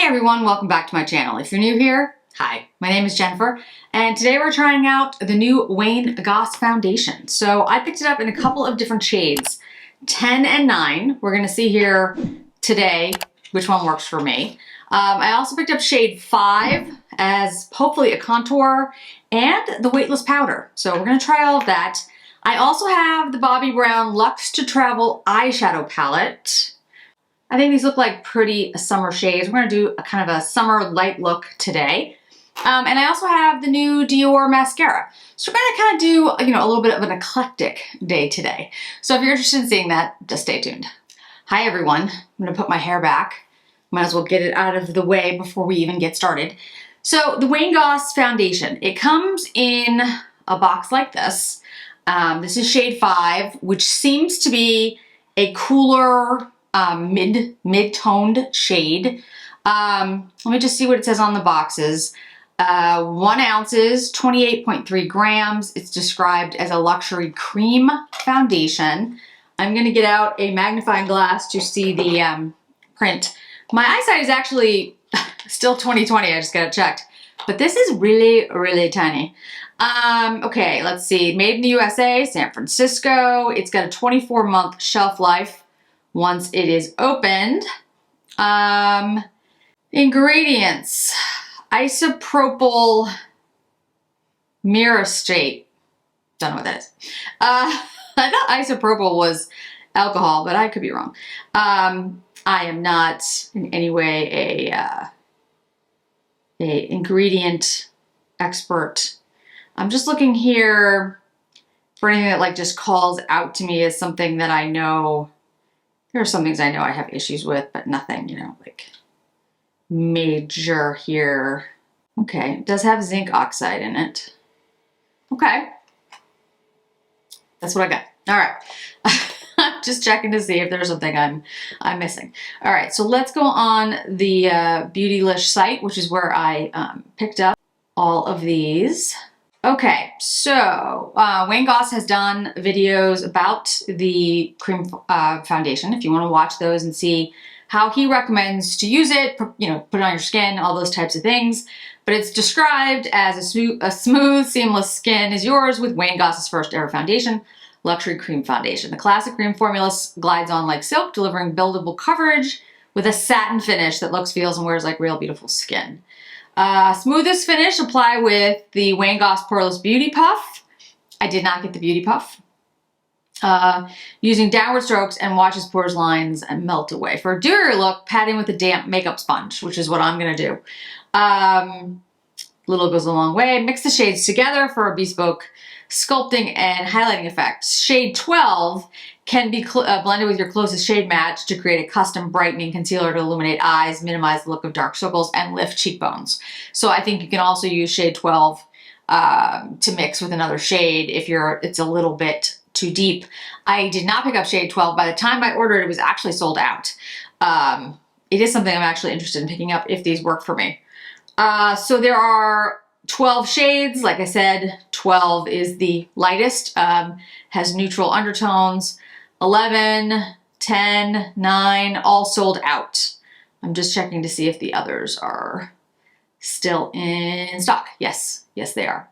everyone, welcome back to my channel. If you're new here, hi, my name is Jennifer, and today we're trying out the new Wayne Goss foundation. So I picked it up in a couple of different shades, 10 and 9. We're gonna see here today which one works for me. I also picked up shade 5 as hopefully a contour and the weightless powder. So we're gonna try all of that. I also have the Bobbi Brown Luxe to Travel eyeshadow palette. I think these look like pretty summer shades. We're gonna do a kind of a summer light look today. And I also have the new Dior mascara. So we're gonna kind of do, a little bit of an eclectic day today. So if you're interested in seeing that, just stay tuned. Hi everyone, I'm gonna put my hair back. Might as well get it out of the way before we even get started. So the Wayne Goss foundation, it comes in a box like this. This is shade 5, which seems to be a cooler, mid-toned shade. Let me just see what it says on the boxes. 1 ounce, 28.3 grams. It's described as a luxury cream foundation. I'm gonna get out a magnifying glass to see the print. My eyesight is actually still 20/20, I just got it checked. But this is really, really tiny. Okay, let's see. Made in the USA, San Francisco. It's got a 24-month shelf life once it is opened. Ingredients. Isopropyl myricate. Don't know what that is. I thought isopropyl was alcohol, but I could be wrong. I am not in any way a ingredient expert. I'm just looking here for anything that just calls out to me as something that I know. There are some things I know I have issues with, but nothing, major here. Okay, it does have zinc oxide in it. Okay. That's what I got. All right. I'm just checking to see if there's something I'm missing. All right, so let's go on the Beautylish site, which is where I picked up all of these. Okay, so Wayne Goss has done videos about the cream foundation. If you want to watch those and see how he recommends to use it, put it on your skin, all those types of things. But it's described as a smooth, seamless skin is yours with Wayne Goss's first ever foundation, Luxury Cream Foundation. The classic cream formula glides on like silk, delivering buildable coverage with a satin finish that looks, feels, and wears like real beautiful skin. Smoothest finish, apply with the Wayne Goss Poreless Beauty Puff. I did not get the Beauty Puff. Using downward strokes and watches pores lines and melt away. For a dewier look, pat in with a damp makeup sponge, which is what I'm going to do. Little goes a long way. Mix the shades together for a bespoke sculpting and highlighting effect. Shade 12 can be blended with your closest shade match to create a custom brightening concealer to illuminate eyes, minimize the look of dark circles, and lift cheekbones. So I think you can also use shade 12 to mix with another shade if it's a little bit too deep. I did not pick up shade 12. By the time I ordered, it was actually sold out. It is something I'm actually interested in picking up if these work for me. So there are 12 shades. Like I said, 12 is the lightest, has neutral undertones. 11, 10, 9, all sold out. I'm just checking to see if the others are still in stock. Yes, they are.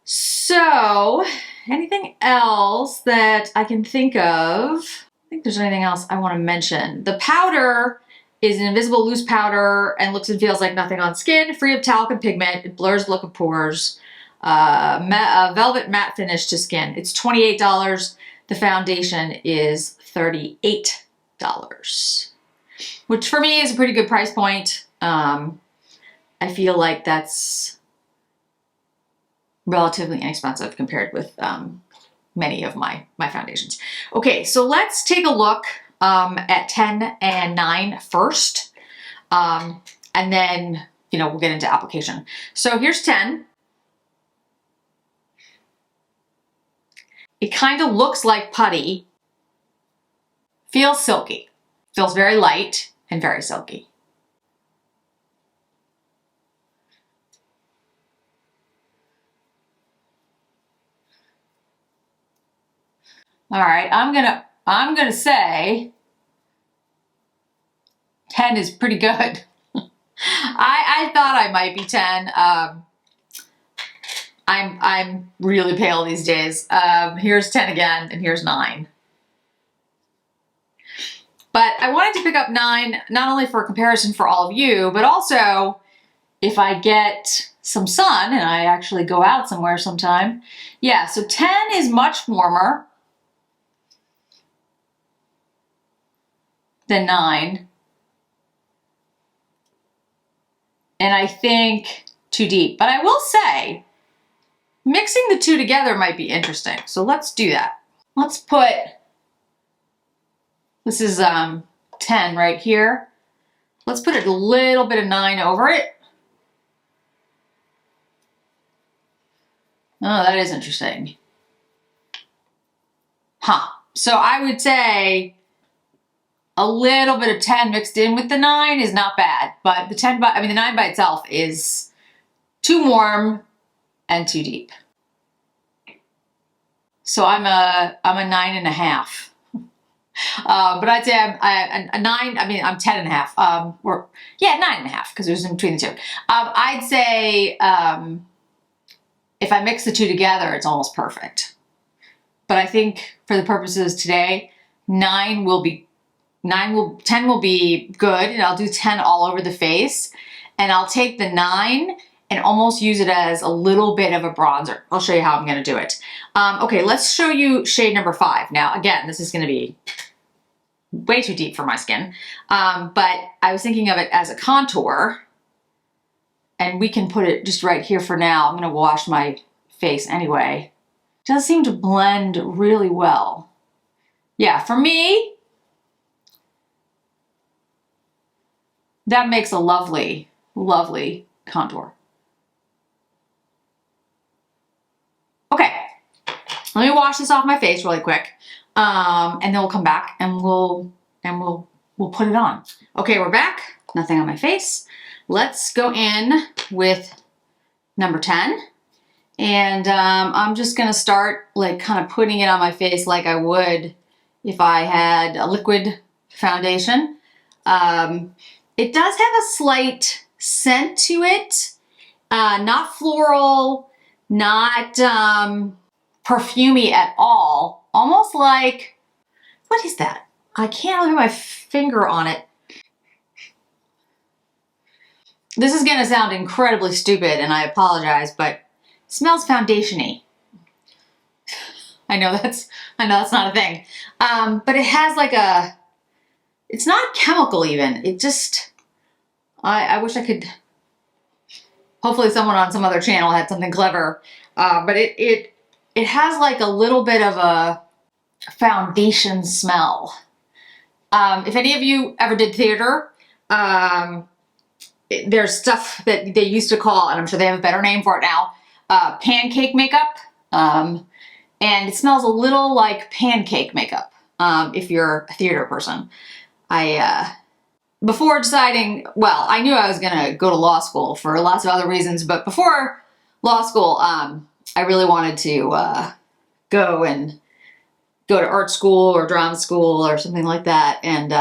So anything else that I can think of? I think there's anything else I want to mention. The powder is an invisible loose powder and looks and feels like nothing on skin, free of talc and pigment. It blurs the look of pores. Velvet matte finish to skin. It's $28. The foundation is $38, which for me is a pretty good price point. I feel like that's relatively inexpensive compared with many of my foundations. Okay, so let's take a look at 10 and 9 first, and then we'll get into application. So here's 10. It kind of looks like putty, feels silky, feels very light and very silky. All right, I'm gonna say 10 is pretty good. I thought I might be 10. I'm really pale these days. Here's 10 again, and here's 9. But I wanted to pick up 9, not only for comparison for all of you, but also if I get some sun and I actually go out somewhere sometime. Yeah, so 10 is much warmer than 9. And I think too deep. But I will say, mixing the two together might be interesting. So let's do that. Let's put, this is 10 right here. Let's put a little bit of 9 over it. Oh, that is interesting. Huh. So I would say a little bit of 10 mixed in with the 9 is not bad, but the 10 by, the 9 by itself is too warm and too deep. So I'm a 9.5. But I'd say I'm a 9. I'm 10.5. Or yeah, 9.5 because it was in between the two. I'd say if I mix the two together, it's almost perfect. But I think for the purposes today, 10 will be good, and I'll do 10 all over the face. And I'll take the 9 and almost use it as a little bit of a bronzer. I'll show you how I'm gonna do it. Okay, let's show you shade number 5. Now, again, this is gonna be way too deep for my skin, but I was thinking of it as a contour, and we can put it just right here for now. I'm gonna wash my face anyway. It does seem to blend really well. Yeah, for me, that makes a lovely, lovely contour. Okay, let me wash this off my face really quick, and then we'll come back and we'll put it on. Okay, we're back. Nothing on my face. Let's go in with number 10, and I'm just gonna start like kind of putting it on my face like I would if I had a liquid foundation. It does have a slight scent to it, not floral, not perfumey at all. Almost like, what is that? I can't put my finger on it. This is gonna sound incredibly stupid, and I apologize, but it smells foundation-y. I know that's not a thing, but it has like a. It's not chemical even. It just. I wish I could, hopefully someone on some other channel had something clever, but it has like a little bit of a foundation smell. If any of you ever did theater, there's stuff that they used to call, and I'm sure they have a better name for it now, pancake makeup, and it smells a little like pancake makeup, if you're a theater person. Before deciding, well, I knew I was gonna go to law school for lots of other reasons, but before law school, I really wanted to go to art school or drama school or something like that, and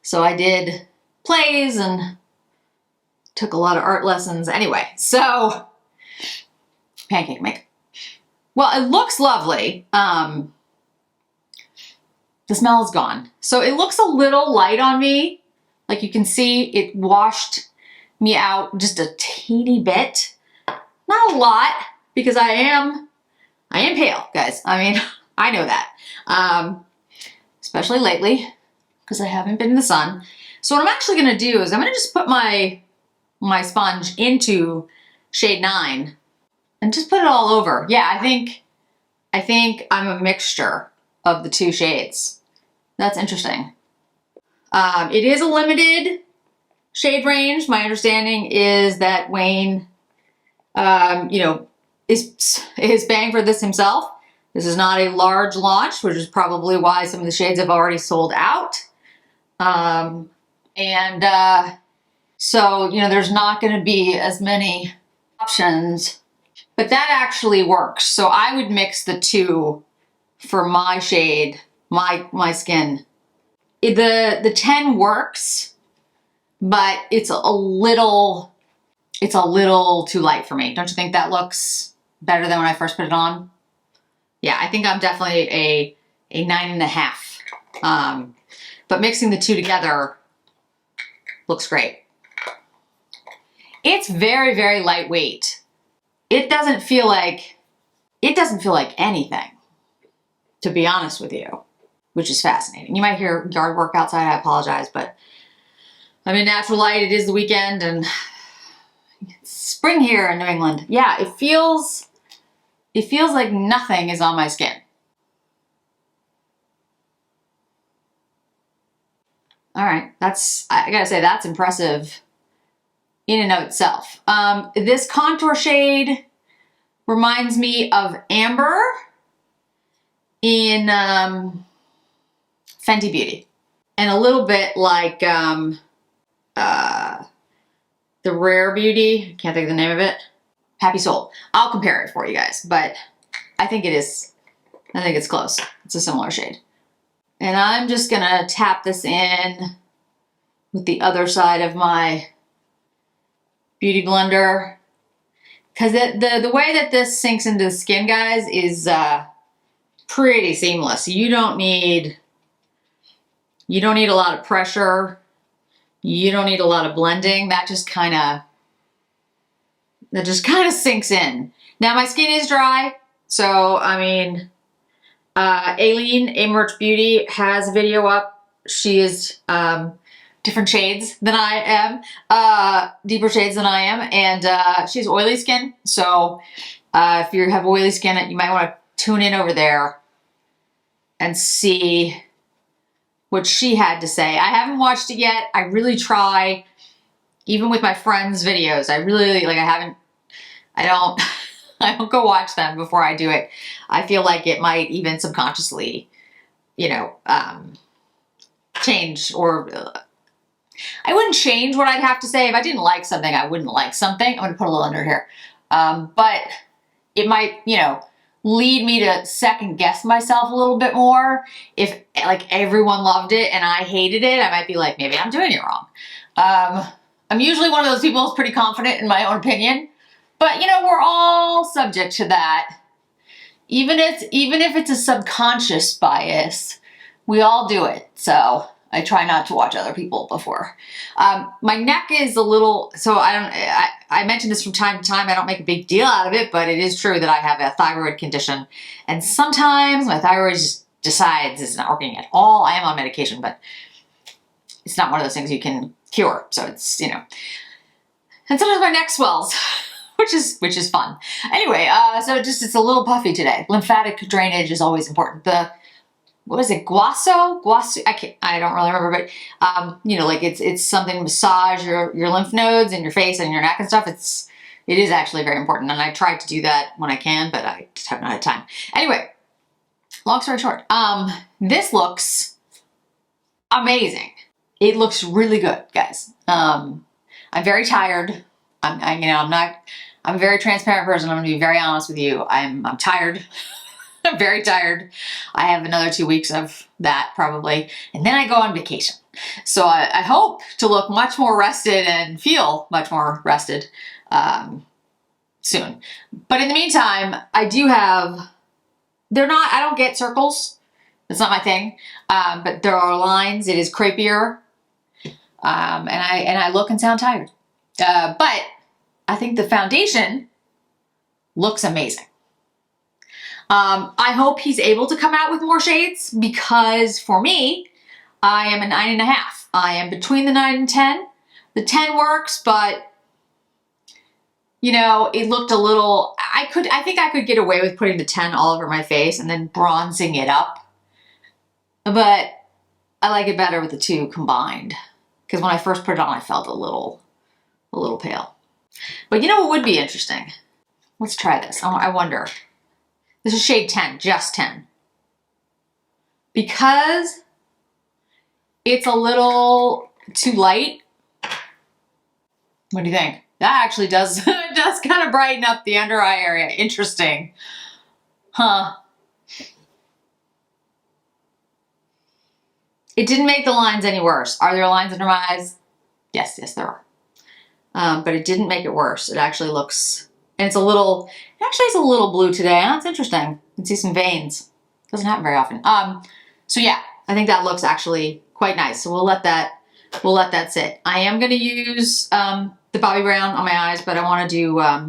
so I did plays and took a lot of art lessons. Anyway, so pancake makeup. Well, it looks lovely. The smell is gone, so it looks a little light on me. Like you can see, it washed me out just a teeny bit. Not a lot, because I am pale, guys. I know that. Especially lately, because I haven't been in the sun. So what I'm actually gonna do is I'm gonna just put my sponge into shade 9 and just put it all over. Yeah, I think I'm a mixture of the two shades. That's interesting. It is a limited shade range. My understanding is that Wayne, is paying for this himself. This is not a large launch, which is probably why some of the shades have already sold out. So, there's not going to be as many options, but that actually works. So I would mix the two for my shade, my skin. The 10 works but it's a little too light for me. Don't you think that looks better than when I first put it on? Yeah, I think I'm definitely a 9.5. But mixing the two together looks great. It's very, very lightweight. It doesn't feel like anything, to be honest with you, which is fascinating. You might hear yard work outside. I apologize, but I'm in natural light. It is the weekend and it's spring here in New England. Yeah, it feels like nothing is on my skin. All right, I gotta say, that's impressive in and of itself. This contour shade reminds me of Amber in Fenty Beauty, and a little bit like the Rare Beauty. I can't think of the name of it. Happy Soul. I'll compare it for you guys, but I think it's close. It's a similar shade. And I'm just gonna tap this in with the other side of my Beauty Blender. Because the way that this sinks into the skin, guys, is pretty seamless. You don't need a lot of pressure. You don't need a lot of blending. That just kind of sinks in. Now my skin is dry, so I mean, Aileen, Amerch Beauty, has a video up. She is different shades than I am, deeper shades than I am, and she has oily skin. So if you have oily skin, you might want to tune in over there and see what she had to say. I haven't watched it yet. I really try, even with my friends' videos. I really I don't I don't go watch them before I do it. I feel like it might even subconsciously, change, or I wouldn't change what I'd have to say. If I didn't like something, I wouldn't like something. I'm gonna put a little under here. But it might, lead me to second guess myself a little bit more. If like everyone loved it and I hated it, I might be like, maybe I'm doing it wrong. I'm usually one of those people who's pretty confident in my own opinion, but we're all subject to that. Even if it's a subconscious bias, we all do it. So I try not to watch other people before. My neck is a little, so I mention this from time to time. I don't make a big deal out of it, but it is true that I have a thyroid condition. And sometimes my thyroid just decides it's not working at all. I am on medication, but it's not one of those things you can cure. So it's, and sometimes my neck swells, which is fun. Anyway, so it's a little puffy today. Lymphatic drainage is always important. What is it? Guasso? I don't really remember, but like it's something to massage your lymph nodes and your face and your neck and stuff. It is actually very important, and I try to do that when I can, but I just haven't had time. Anyway, long story short, this looks amazing. It looks really good, guys. I'm very tired. I'm a very transparent person. I'm gonna be very honest with you. I'm tired. I'm very tired. I have another 2 weeks of that probably, and then I go on vacation. So I hope to look much more rested and feel much more rested soon. But in the meantime, I don't get circles. It's not my thing. But there are lines. It is crepier. And I look and sound tired. But I think the foundation looks amazing. I hope he's able to come out with more shades, because for me, I am a 9.5. I am between the 9 and 10. The 10 works, but it looked a little, I think I could get away with putting the 10 all over my face and then bronzing it up. But I like it better with the two combined, because when I first put it on, I felt a little pale. But what would be interesting? Let's try this. I wonder. This is shade 10, just 10. Because it's a little too light. What do you think? That actually does kind of brighten up the under eye area. Interesting. Huh. It didn't make the lines any worse. Are there lines under my eyes? Yes, yes, there are. But it didn't make it worse. It actually looks, and it's a little, it actually is a little blue today. That's interesting. You can see some veins. Doesn't happen very often. So yeah, I think that looks actually quite nice. So we'll let that sit. I am going to use the Bobbi Brown on my eyes, but I want to do a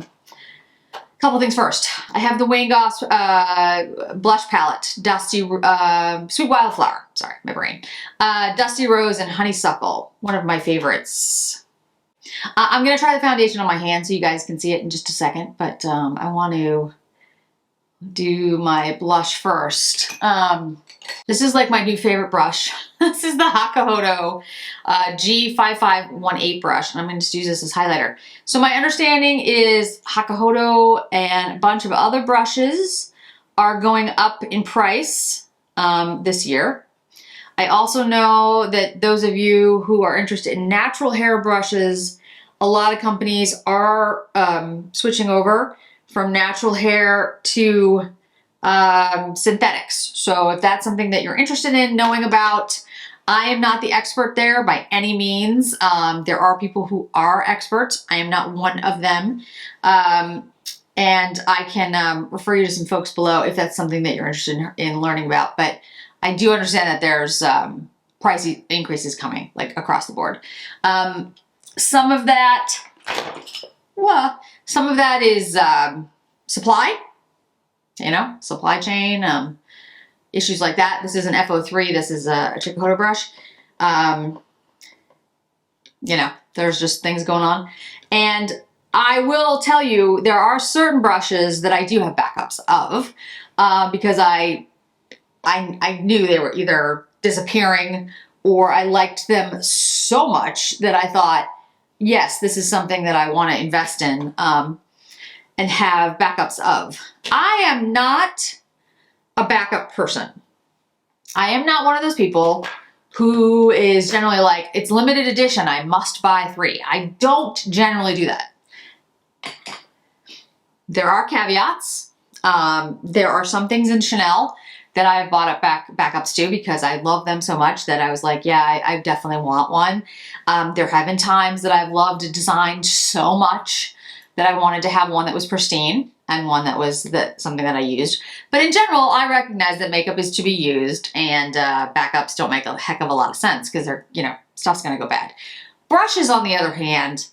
couple things first. I have the Wayne Goss blush palette, Dusty Sweet Wildflower. Sorry, my brain. Dusty Rose and Honeysuckle, one of my favorites. I'm going to try the foundation on my hand so you guys can see it in just a second, but I want to do my blush first. This is like my new favorite brush. This is the Hakuhodo G5518 brush, and I'm going to just use this as highlighter. So my understanding is Hakuhodo and a bunch of other brushes are going up in price this year. I also know that those of you who are interested in natural hair brushes, a lot of companies are switching over from natural hair to synthetics. So if that's something that you're interested in knowing about, I am not the expert there by any means. There are people who are experts. I am not one of them. And I can refer you to some folks below if that's something that you're interested in learning about. But I do understand that there's price increases coming, like across the board. Some of that is supply, you know, supply chain, issues like that. This is an FO3. This is a Hakuhodo brush. You know, there's just things going on. And I will tell you, there are certain brushes that I do have backups of because I knew they were either disappearing or I liked them so much that I thought, yes, this is something that I want to invest in and have backups of. I am not a backup person. I am not one of those people who is generally like, it's limited edition, I must buy 3. I don't generally do that. There are caveats. There are some things in Chanel that I've bought up backups to because I love them so much that I was like, yeah, I definitely want one. There have been times that I've loved a design so much that I wanted to have one that was pristine and one that was something that I used. But in general, I recognize that makeup is to be used and backups don't make a heck of a lot of sense because they're, you know, stuff's gonna go bad. Brushes, on the other hand,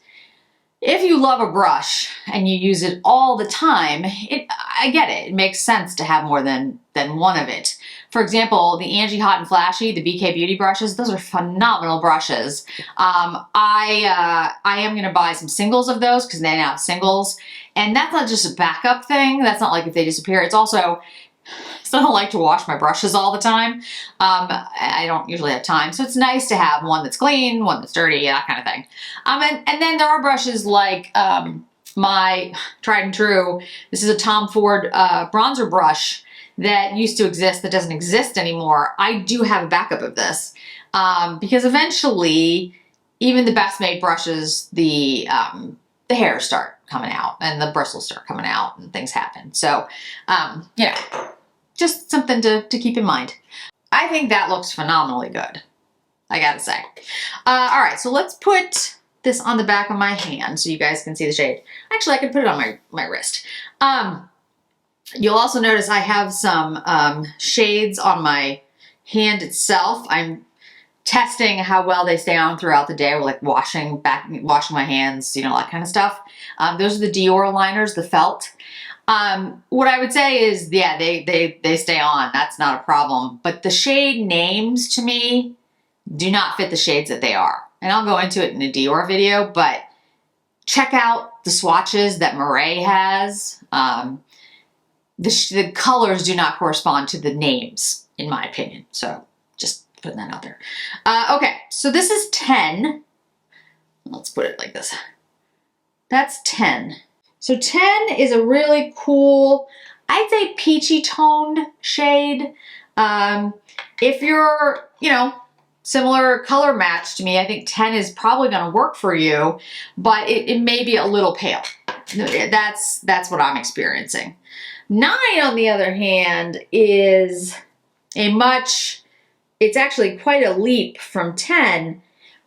if you love a brush and you use it all the time, I get it. It makes sense to have more than one of it. For example, the Angie Hot and Flashy, the BK Beauty brushes, those are phenomenal brushes. I am going to buy some singles of those because they now have singles. And that's not just a backup thing. That's not like if they disappear. It's also, so I don't like to wash my brushes all the time. I don't usually have time. So it's nice to have one that's clean, one that's dirty, that kind of thing. And then there are brushes like my tried and true. This is a Tom Ford bronzer brush that used to exist that doesn't exist anymore. I do have a backup of this because eventually even the best made brushes, the hairs start coming out and the bristles start coming out and things happen. So, you know, just something to keep in mind. I think that looks phenomenally good, I gotta say. All right, so let's put this on the back of my hand so you guys can see the shade. Actually, I could put it on my wrist. You'll also notice I have some shades on my hand itself. I'm testing how well they stay on throughout the day. We're like washing my hands, you know, that kind of stuff. Those are the Dior liners, the felt. What I would say is, yeah, they stay on. That's not a problem. But the shade names to me do not fit the shades that they are. And I'll go into it in a Dior video, but check out the swatches that Murray has. The colors do not correspond to the names, in my opinion. So just putting that out there. Okay, so this is 10. Let's put it like this. That's 10. So 10 is a really cool, I'd say peachy toned shade. If you're, you know, similar color match to me, I think 10 is probably gonna work for you, but it may be a little pale. That's what I'm experiencing. 9, on the other hand, is it's actually quite a leap from 10,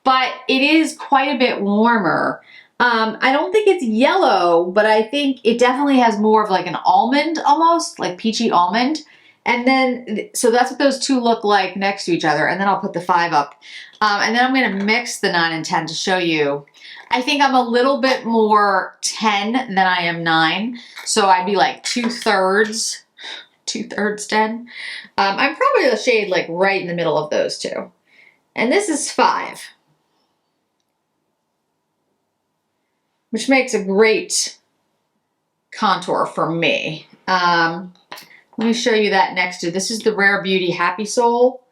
but it is quite a bit warmer. I don't think it's yellow, but I think it definitely has more of like an almond almost, like peachy almond. And then, so that's what those two look like next to each other. And then I'll put the 5 up. And then I'm going to mix the 9 and 10 to show you. I think I'm a little bit more 10 than I am 9. So I'd be like 2/3 10. I'm probably the shade like right in the middle of those two. And this is 5. Which makes a great contour for me. Let me show you that next to, this is the Rare Beauty Happy Soul.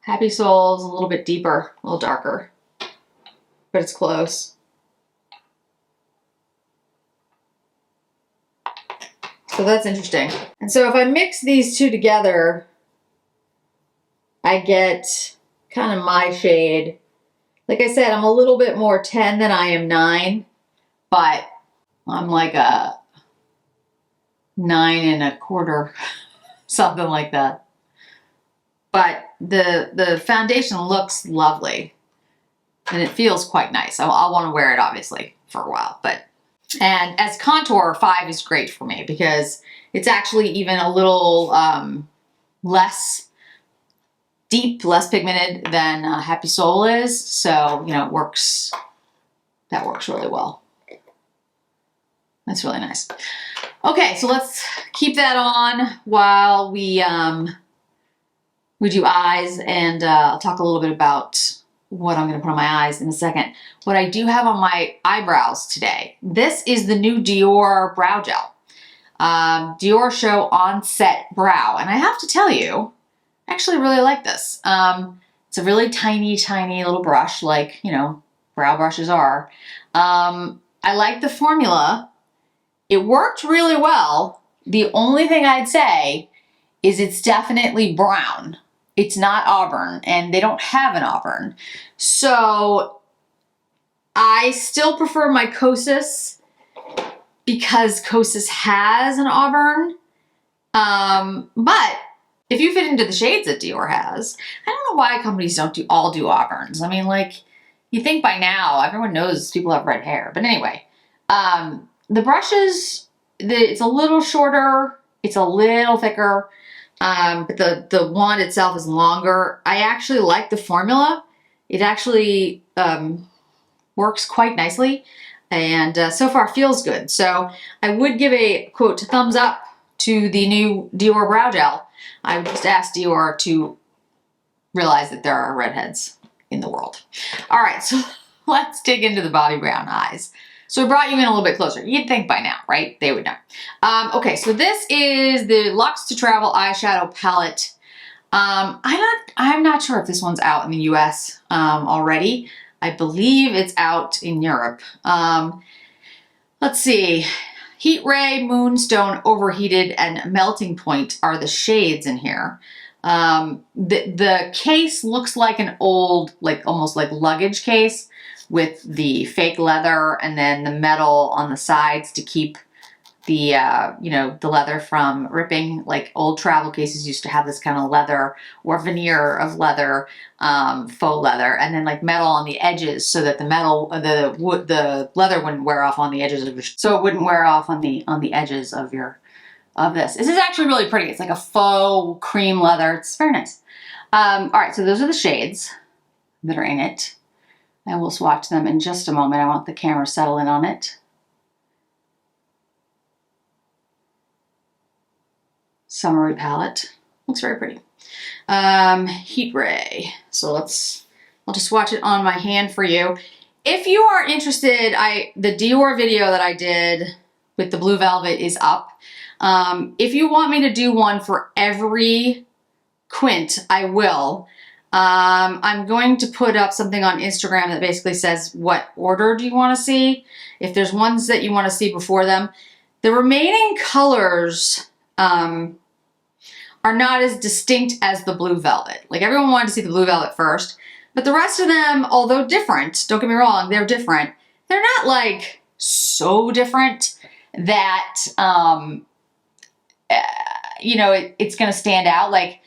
Happy Soul is a little bit deeper, a little darker, but it's close. So that's interesting. And so if I mix these two together, I get kind of my shade. Like I said, I'm a little bit more 10 than I am 9, but I'm like a 9 1/4, something like that. But the foundation looks lovely and it feels quite nice. I'll want to wear it obviously for a while, and as contour, 5 is great for me because it's actually even a little less deep, less pigmented than Happy Soul is. So, you know, it works, that works really well. That's really nice. Okay, so let's keep that on while we do eyes, and I'll talk a little bit about what I'm gonna put on my eyes in a second. What I do have on my eyebrows today, this is the new Dior Brow Gel. Dior Show On Set Brow, and I have to tell you, I actually really like this. It's a really tiny, tiny little brush, like, you know, brow brushes are. I like the formula. It worked really well. The only thing I'd say is it's definitely brown. It's not auburn, and they don't have an auburn. So I still prefer my Kosas because Kosas has an auburn. But if you fit into the shades that Dior has, I don't know why companies don't all do auburns. I mean, like, you think by now everyone knows people have red hair. But anyway, the brushes, it's a little shorter, it's a little thicker, but the wand itself is longer. I actually like the formula. It actually works quite nicely, and so far feels good. So I would give a, quote, thumbs up to the new Dior Brow Gel. I would just ask Dior to realize that there are redheads in the world. All right, so let's dig into the Bobbi Brown eyes. So I brought you in a little bit closer. You'd think by now, right? They would know. Okay, so this is the Luxe to Travel eyeshadow palette. I'm not sure if this one's out in the US already. I believe it's out in Europe. Let's see. Heat Ray, Moonstone, Overheated, and Melting Point are the shades in here. The case looks like an old, like almost like luggage case with the fake leather and then the metal on the sides to keep the, you know, the leather from ripping. Like old travel cases used to have this kind of leather or veneer of leather, faux leather, and then like metal on the edges so that the metal, the leather wouldn't wear off on the edges of your, so it wouldn't wear off on the edges of your, of this. This is actually really pretty. It's like a faux cream leather. It's very nice. All right, so those are the shades that are in it. And we'll swatch them in just a moment. I want the camera to settle in on it. Summery palette. Looks very pretty. Heat Ray. So I'll just swatch it on my hand for you. If you are interested, the Dior video that I did with the blue velvet is up. If you want me to do one for every quint, I will. I'm going to put up something on Instagram that basically says what order do you want to see. If there's ones that you want to see before them. The remaining colors are not as distinct as the blue velvet. Like everyone wanted to see the blue velvet first, but the rest of them, although different, don't get me wrong, they're different. They're not like so different that you know, it's going to stand out. Like,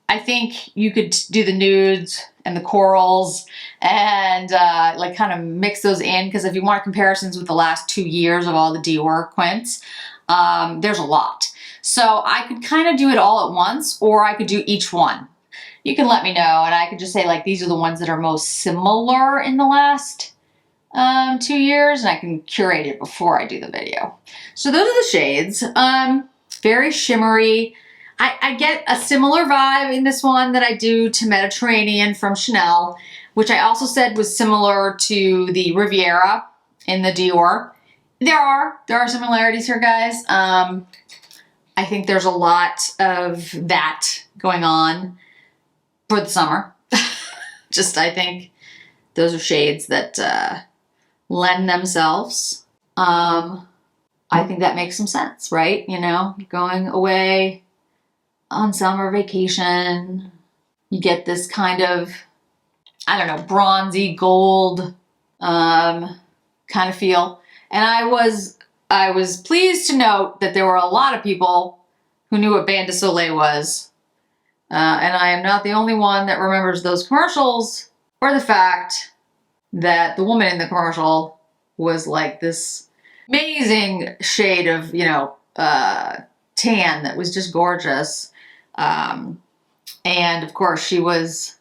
I think you could do the nudes and the corals and like kind of mix those in, because if you want comparisons with the last 2 years of all the Dior quints, there's a lot. So I could kind of do it all at once, or I could do each one. You can let me know, and I could just say like these are the ones that are most similar in the last 2 years, and I can curate it before I do the video. So those are the shades. Very shimmery. I get a similar vibe in this one that I do to Mediterranean from Chanel, which I also said was similar to the Riviera in the Dior. There are similarities here, guys. I think there's a lot of that going on for the summer. Just, I think those are shades that lend themselves. I think that makes some sense, right? You know, going away on summer vacation, you get this kind of, I don't know, bronzy gold kind of feel. And I was pleased to note that there were a lot of people who knew what Bain de Soleil was. And I am not the only one that remembers those commercials, or the fact that the woman in the commercial was like this amazing shade of, you know, tan that was just gorgeous. And of course she was,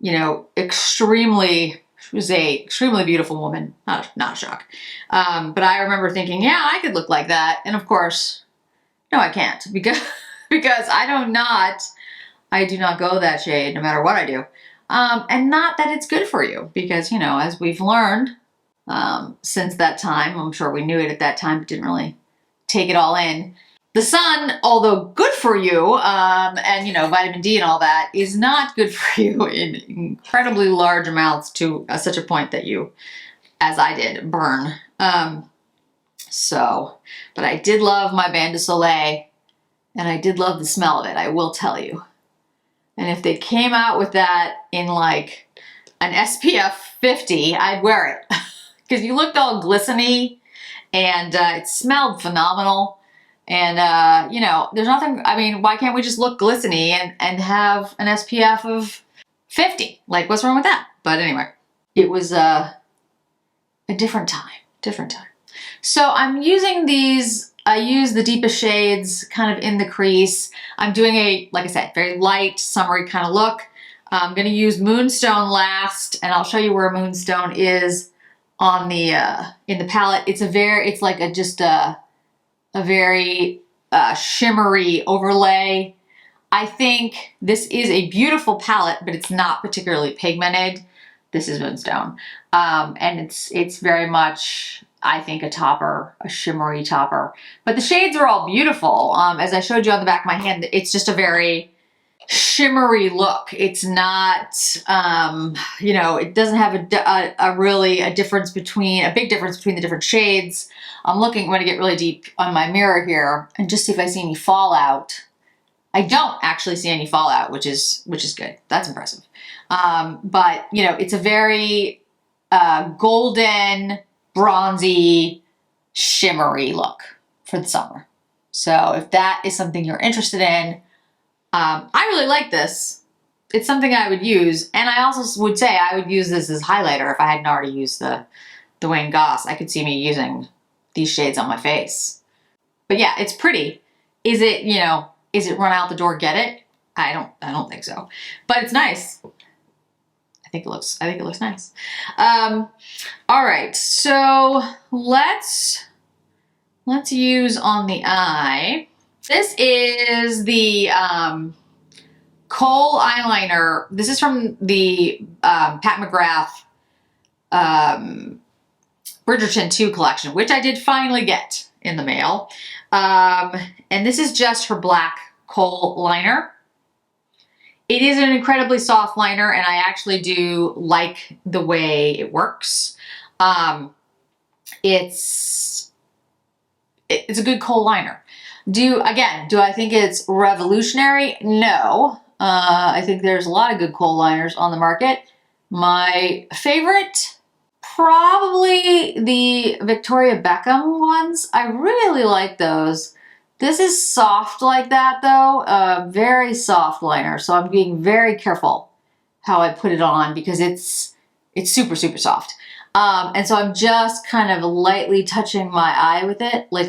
you know, she was a extremely beautiful woman. Not a shock. But I remember thinking, yeah, I could look like that. And of course, no, I can't, because I do not go that shade no matter what I do. And not that it's good for you, because, you know, as we've learned, since that time, I'm sure we knew it at that time, but didn't really take it all in. The sun, although good for you, and, you know, vitamin D and all that, is not good for you in incredibly large amounts to such a point that you, as I did, burn. But I did love my Bain de Soleil, and I did love the smell of it, I will tell you. And if they came out with that in like an SPF 50, I'd wear it. Because you looked all glistening, and it smelled phenomenal. And, you know, there's nothing, I mean, why can't we just look glistening and have an SPF of 50? Like, what's wrong with that? But anyway, it was a different time. So I'm using these, I use the deepest shades kind of in the crease. I'm doing a, like I said, very light, summery kind of look. I'm going to use Moonstone last, and I'll show you where Moonstone is on the, in the palette. It's like a very shimmery overlay. I think this is a beautiful palette, but it's not particularly pigmented. This is Moonstone. And it's very much, I think, a topper, a shimmery topper. But the shades are all beautiful. As I showed you on the back of my hand, it's just a very shimmery look. It's not, you know, it doesn't have a big difference between the different shades. I'm going to get really deep on my mirror here and just see if I see any fallout. I don't actually see any fallout, which is good. That's impressive. But, you know, it's a very golden, bronzy, shimmery look for the summer. So if that is something you're interested in, I really like this. It's something I would use. And I also would say I would use this as highlighter if I hadn't already used the Wayne Goss. I could see me using these shades on my face. But yeah, it's pretty. Is it, you know, is it run out the door, get it? I don't think so. But it's nice. I think it looks nice. All right, so let's use on the eye. This is the kohl eyeliner. This is from the Pat McGrath Bridgerton 2 collection, which I did finally get in the mail. And this is just her black kohl liner. It is an incredibly soft liner, and I actually do like the way it works. It's a good kohl liner. Do I think it's revolutionary? No. I think there's a lot of good kohl liners on the market. My favorite, probably the Victoria Beckham ones. I really like those. This is soft like that though, very soft liner. So I'm being very careful how I put it on because it's super, super soft. And so I'm just kind of lightly touching my eye with it. Like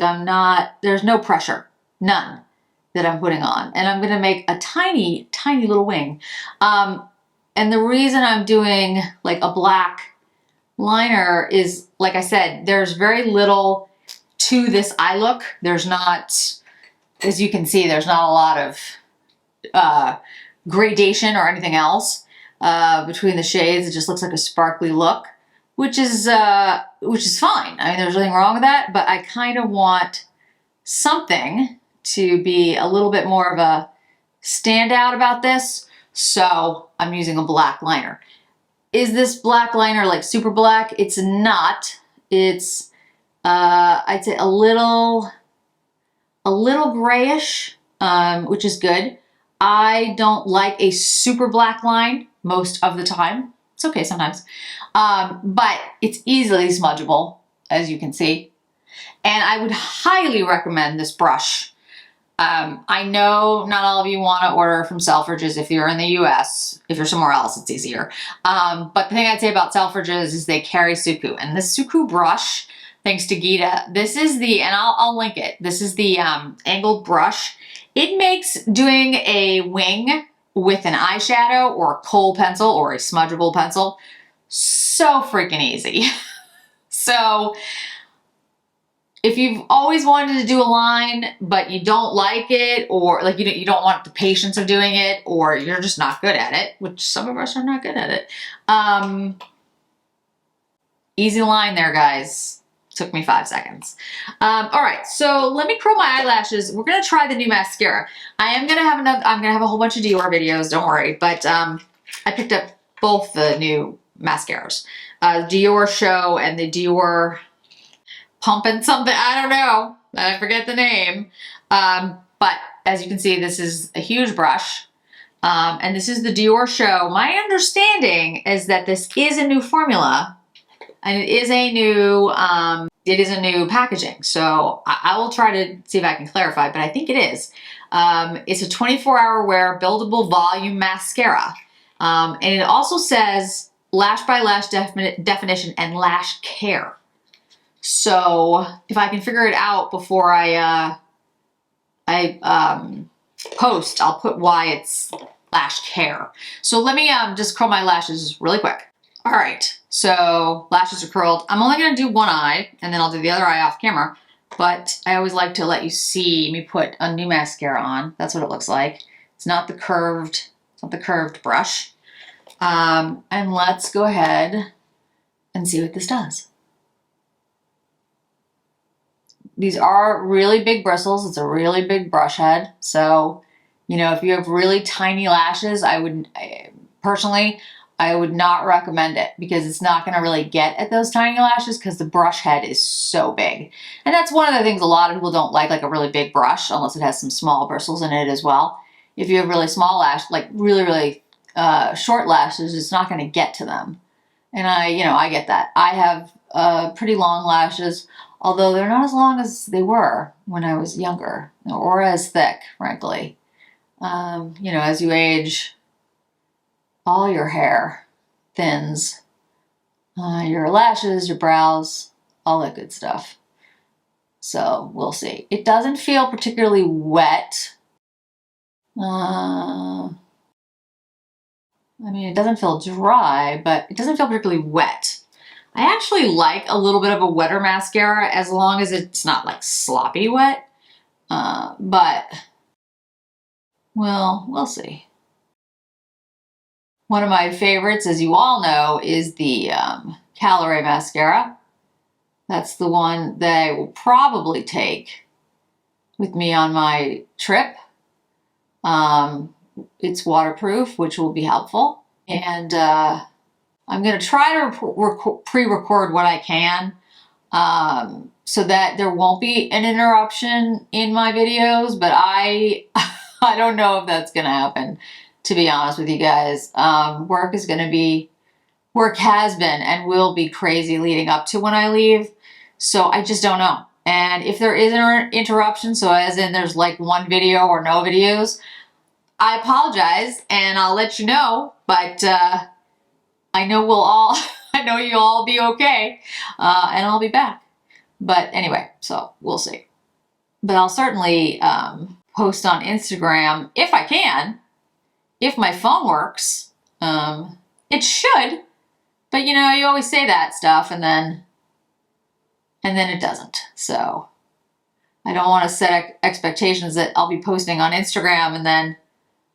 there's no pressure, none that I'm putting on. And I'm gonna make a tiny, tiny little wing. And the reason I'm doing like a black liner is, like I said, there's very little to this eye look. There's not, as you can see, there's not a lot of gradation or anything else between the shades. It just looks like a sparkly look, which is fine. I mean, there's nothing wrong with that, but I kind of want something to be a little bit more of a standout about this. So I'm using a black liner. Is this black liner like super black? It's not. It's, I'd say a little grayish, which is good. I don't like a super black line most of the time. It's okay sometimes. But it's easily smudgeable, as you can see. And I would highly recommend this brush. I know not all of you want to order from Selfridges if you're in the US. If you're somewhere else, it's easier. But the thing I'd say about Selfridges is they carry Suku. And this Suku brush, thanks to Gita, this is the, and I'll link it, this is the angled brush. It makes doing a wing with an eyeshadow or a kohl pencil or a smudgeable pencil so freaking easy. So if you've always wanted to do a line, but you don't like it, or like you don't want the patience of doing it, or you're just not good at it, which some of us are not good at it. Easy line there, guys. Took me 5 seconds. All right, so let me curl my eyelashes. We're gonna try the new mascara. I'm gonna have a whole bunch of Dior videos, don't worry, but I picked up both the new mascaras. Dior Show and the Dior Pumpin' something, I don't know, I forget the name. But as you can see, this is a huge brush. And this is the Dior Show. My understanding is that this is a new formula and it is a new packaging. So I will try to see if I can clarify, but I think it is. It's a 24-hour wear buildable volume mascara. And it also says lash by lash definition and lash care. So if I can figure it out before I post, I'll put why it's lash care. So let me just curl my lashes really quick. All right, so lashes are curled. I'm only gonna do one eye and then I'll do the other eye off camera, but I always like to let you see me put a new mascara on. That's what it looks like. It's not the curved brush. And let's go ahead and see what this does. These are really big bristles. It's a really big brush head. So, you know, if you have really tiny lashes, personally, I would not recommend it because it's not going to really get at those tiny lashes because the brush head is so big. And that's one of the things a lot of people don't like a really big brush unless it has some small bristles in it as well. If you have really small like really, really short lashes, it's not going to get to them. And I get that. I have pretty long lashes, although they're not as long as they were when I was younger, or as thick, frankly. As you age, all your hair thins, your lashes, your brows, all that good stuff. So we'll see. It doesn't feel particularly wet. It doesn't feel dry, but it doesn't feel particularly wet. I actually like a little bit of a wetter mascara as long as it's not like sloppy wet, but we'll see. One of my favorites, as you all know, is the Calorie mascara. That's the one that I will probably take with me on my trip. It's waterproof, which will be helpful. And I'm going to try to pre-record what I can so that there won't be an interruption in my videos, but I don't know if that's going to happen, to be honest with you guys. Work has been and will be crazy leading up to when I leave. So I just don't know. And if there is an interruption, so as in there's like one video or no videos, I apologize and I'll let you know, but I know I know you'll all be okay, and I'll be back. But anyway, so we'll see. But I'll certainly post on Instagram if I can, if my phone works. It should, but you know, you always say that stuff and then it doesn't. So I don't want to set expectations that I'll be posting on Instagram and then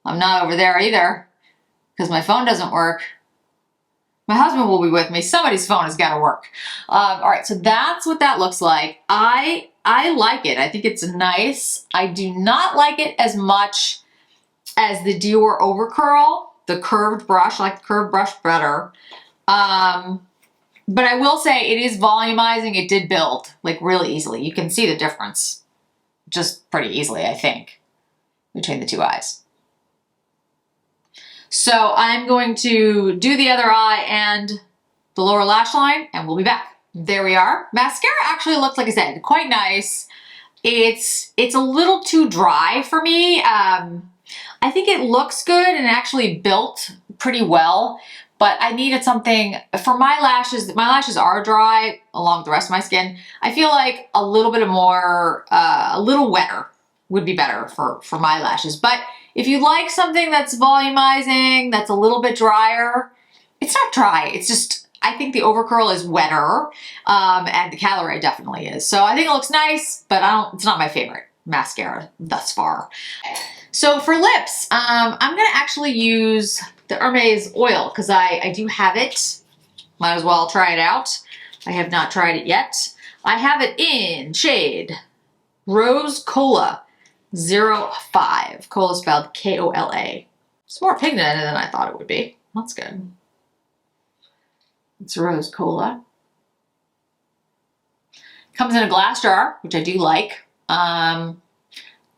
I'm not over there either because my phone doesn't work. My husband will be with me. Somebody's phone has got to work. All right, so that's what that looks like. I like it. I think it's nice. I do not like it as much as the Dior Overcurl, the curved brush. I like the curved brush better. But I will say it is volumizing. It did build like really easily. You can see the difference just pretty easily, I think, between the two eyes. So I'm going to do the other eye and the lower lash line and we'll be back. There we are. Mascara actually looks, like I said, quite nice. It's a little too dry for me. I think it looks good and actually built pretty well, but I needed something for my lashes. My lashes are dry along with the rest of my skin. I feel like a little bit more, a little wetter would be better for my lashes. But if you like something that's volumizing, that's a little bit drier, it's not dry. It's just, I think the Overcurl is wetter, and the Calorie definitely is. So I think it looks nice, but it's not my favorite mascara thus far. So for lips, I'm gonna actually use the Hermes oil because I do have it. Might as well try it out. I have not tried it yet. I have it in shade Rose Cola 05. Kohl is spelled K-O-L-A. It's more pigmented than I thought it would be. That's good. It's Rose Cola. Comes in a glass jar, which I do like.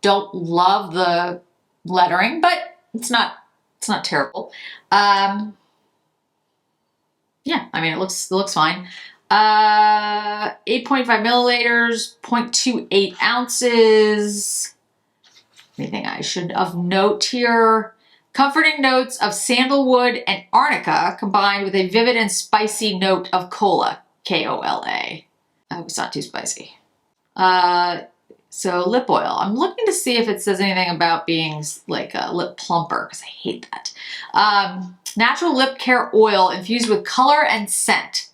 Don't love the lettering, but it's not terrible. Yeah, I mean, it looks fine. 8.5 milliliters, 0.28 ounces. Anything I should of note here? Comforting notes of sandalwood and arnica combined with a vivid and spicy note of cola, K-O-L-A. I hope it's not too spicy. So lip oil. I'm looking to see if it says anything about being like a lip plumper because I hate that. Natural lip care oil infused with color and scent.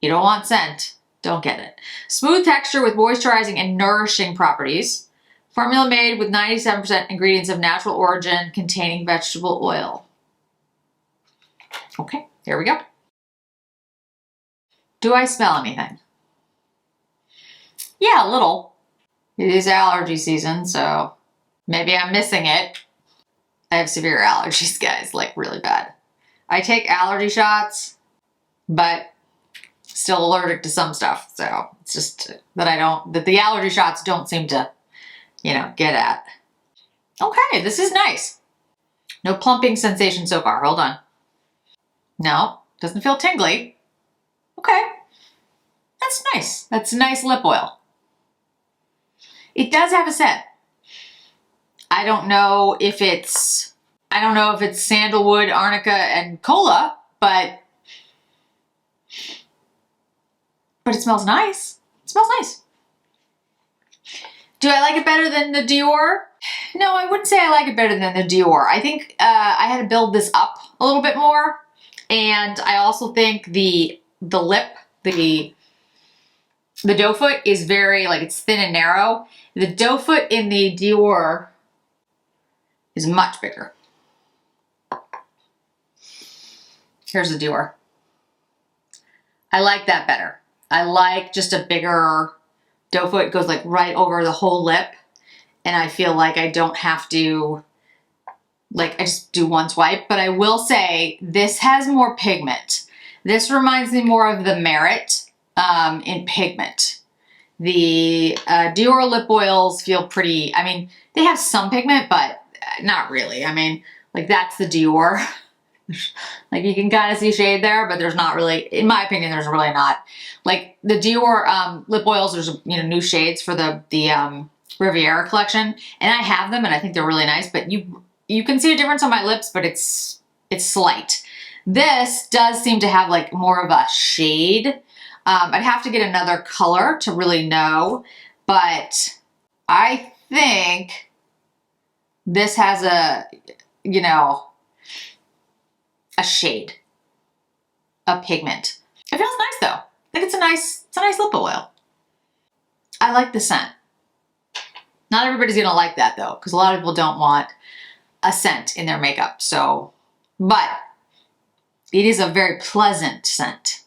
You don't want scent, don't get it. Smooth texture with moisturizing and nourishing properties. Formula made with 97% ingredients of natural origin containing vegetable oil. Okay, here we go. Do I smell anything? Yeah, a little. It is allergy season, so maybe I'm missing it. I have severe allergies, guys, like really bad. I take allergy shots, but still allergic to some stuff. So it's just that the allergy shots don't seem to, you know, get at. Okay, this is nice. No plumping sensation so far. Hold on. No, doesn't feel tingly. Okay, that's nice. That's nice lip oil. It does have a scent. I don't know if it's sandalwood, arnica, and cola, but it smells nice. It smells nice. Do I like it better than the Dior? No, I wouldn't say I like it better than the Dior. I think I had to build this up a little bit more. And I also think the lip, the doe foot is very, like, it's thin and narrow. The doe foot in the Dior is much bigger. Here's the Dior. I like that better. I like just a bigger doe foot. It goes like right over the whole lip. And I feel like I don't have to, like, I just do one swipe. But I will say this has more pigment. This reminds me more of the Merit in pigment. The Dior lip oils feel pretty, I mean, they have some pigment, but not really. I mean, like, that's the Dior. Like you can kind of see shade there, but there's not really, in my opinion, there's really not. Like the Dior lip oils, there's new shades for the Riviera collection, and I have them, and I think they're really nice. But you can see a difference on my lips, but it's slight. This does seem to have like more of a shade. I'd have to get another color to really know, but I think this has a shade, a pigment. It feels nice though. I think it's a nice lip oil. I like the scent. Not everybody's gonna like that though, because a lot of people don't want a scent in their makeup. So, but it is a very pleasant scent.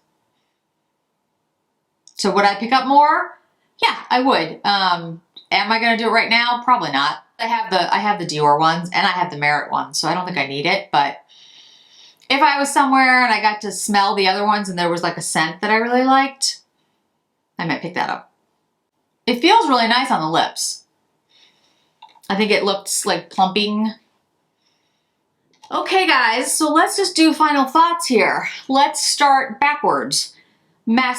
So would I pick up more? Yeah, I would. Am I gonna do it right now? Probably not. I have the Dior ones and I have the Merit ones, so I don't think I need it. But if I was somewhere and I got to smell the other ones and there was like a scent that I really liked, I might pick that up. It feels really nice on the lips. I think it looks like plumping. Okay guys, so let's just do final thoughts here. Let's start backwards. I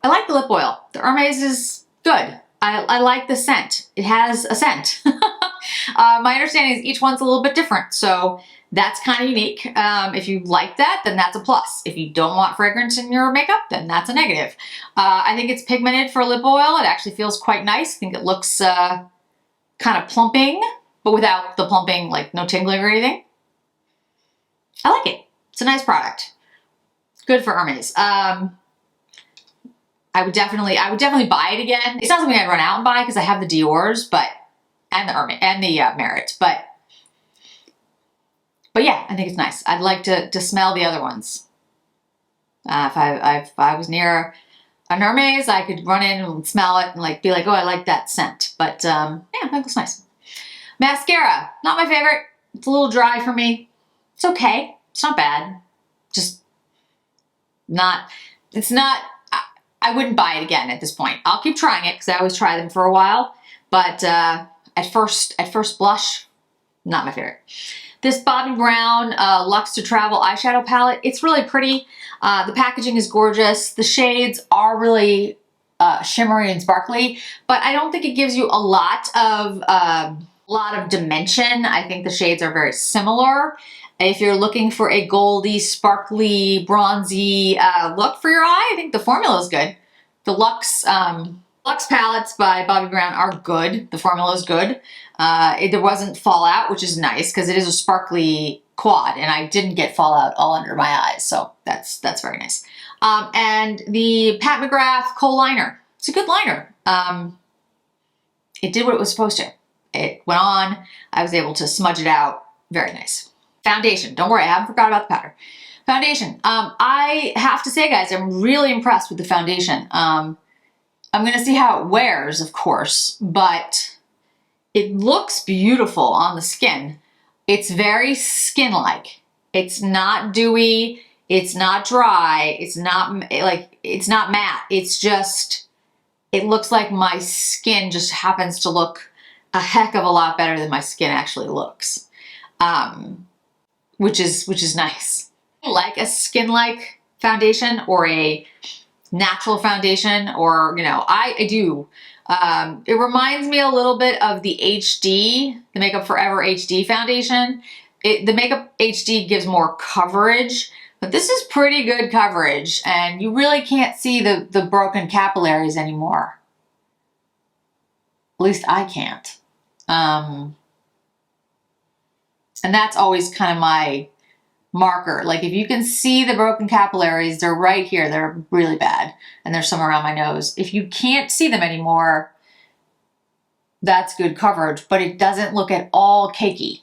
like the lip oil. The Hermes is good. I like the scent. It has a scent. My understanding is each one's a little bit different, so that's kind of unique. If you like that, then that's a plus. If you don't want fragrance in your makeup, then that's a negative. I think it's pigmented for lip oil. It actually feels quite nice. I think it looks kind of plumping, but without the plumping, like no tingling or anything. I like it. It's a nice product. Good for Hermes. I would definitely buy it again. It's not something I'd run out and buy because I have the Dior's, and the Hermes and the Merit, but yeah, I think it's nice. I'd like to smell the other ones. If I was near an Hermes, I could run in and smell it and like be like, oh, I like that scent. But yeah, that looks nice. Mascara, not my favorite. It's a little dry for me. It's okay. It's not bad. Just not. It's not. I wouldn't buy it again at this point. I'll keep trying it because I always try them for a while. But at first blush, not my favorite. This Bobbi Brown Luxe to Travel eyeshadow palette, it's really pretty. The packaging is gorgeous. The shades are really shimmery and sparkly, but I don't think it gives you a lot of dimension. I think the shades are very similar. If you're looking for a goldy, sparkly, bronzy look for your eye, I think the formula is good. The Luxe palettes by Bobbi Brown are good. The formula is good. There wasn't fallout, which is nice because it is a sparkly quad, and I didn't get fallout all under my eyes, so that's very nice. And the Pat McGrath kohl liner. It's a good liner. It did what it was supposed to. It went on. I was able to smudge it out. Very nice. Foundation. Don't worry, I haven't forgot about the powder. Foundation. I have to say, guys, I'm really impressed with the foundation. I'm going to see how it wears, of course, but it looks beautiful on the skin. It's very skin-like. It's not dewy. It's not dry. It's not matte. It's just, it looks like my skin just happens to look a heck of a lot better than my skin actually looks. Which is nice. I like a skin-like foundation or a natural foundation, or, I do. It reminds me a little bit of the HD, the Makeup Forever HD foundation. The Makeup HD gives more coverage, but this is pretty good coverage, and you really can't see the broken capillaries anymore. At least I can't. And that's always kind of my marker. Like if you can see the broken capillaries, they're right here. They're really bad. And there's some around my nose. If you can't see them anymore, that's good coverage, but it doesn't look at all cakey.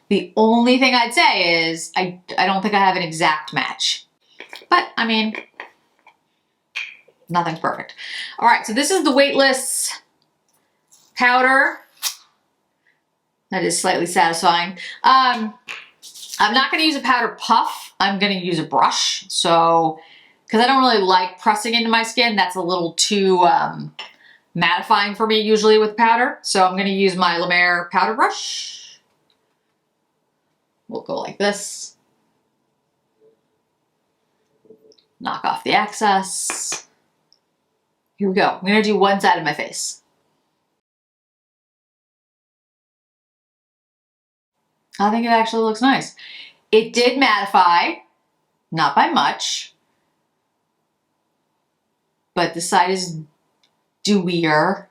The only thing I'd say is I don't think I have an exact match. But I mean, nothing's perfect. All right, so this is the Weightless powder. That is slightly satisfying. I'm not going to use a powder puff. I'm going to use a brush. So, because I don't really like pressing into my skin. That's a little too mattifying for me usually with powder. So I'm going to use my La Mer powder brush. We'll go like this. Knock off the excess. Here we go. I'm gonna do one side of my face. I think it actually looks nice. It did mattify, not by much, but this side is dewier.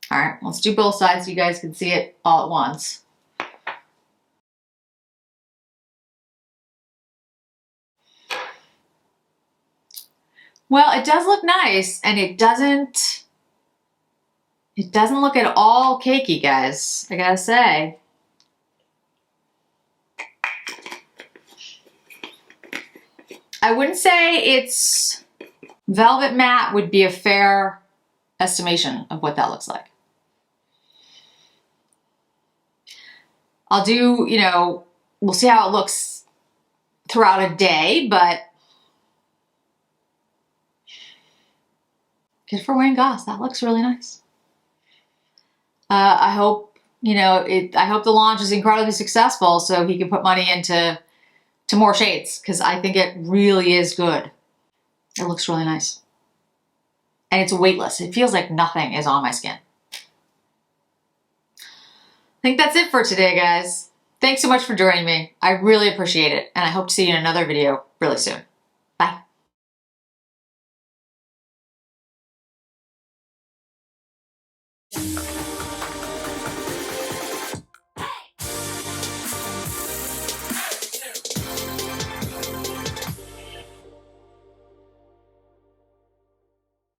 All right, let's do both sides so you guys can see it all at once. Well, it does look nice, and it doesn't look at all cakey, guys, I gotta say. I wouldn't say it's velvet matte would be a fair estimation of what that looks like. I'll do, you know, we'll see how it looks throughout a day, but good for Wayne Goss. That looks really nice. I hope, you know, I hope the launch is incredibly successful so he can put money into more shades, because I think it really is good. It looks really nice. And it's weightless. It feels like nothing is on my skin. I think that's it for today, guys. Thanks so much for joining me. I really appreciate it, and I hope to see you in another video really soon.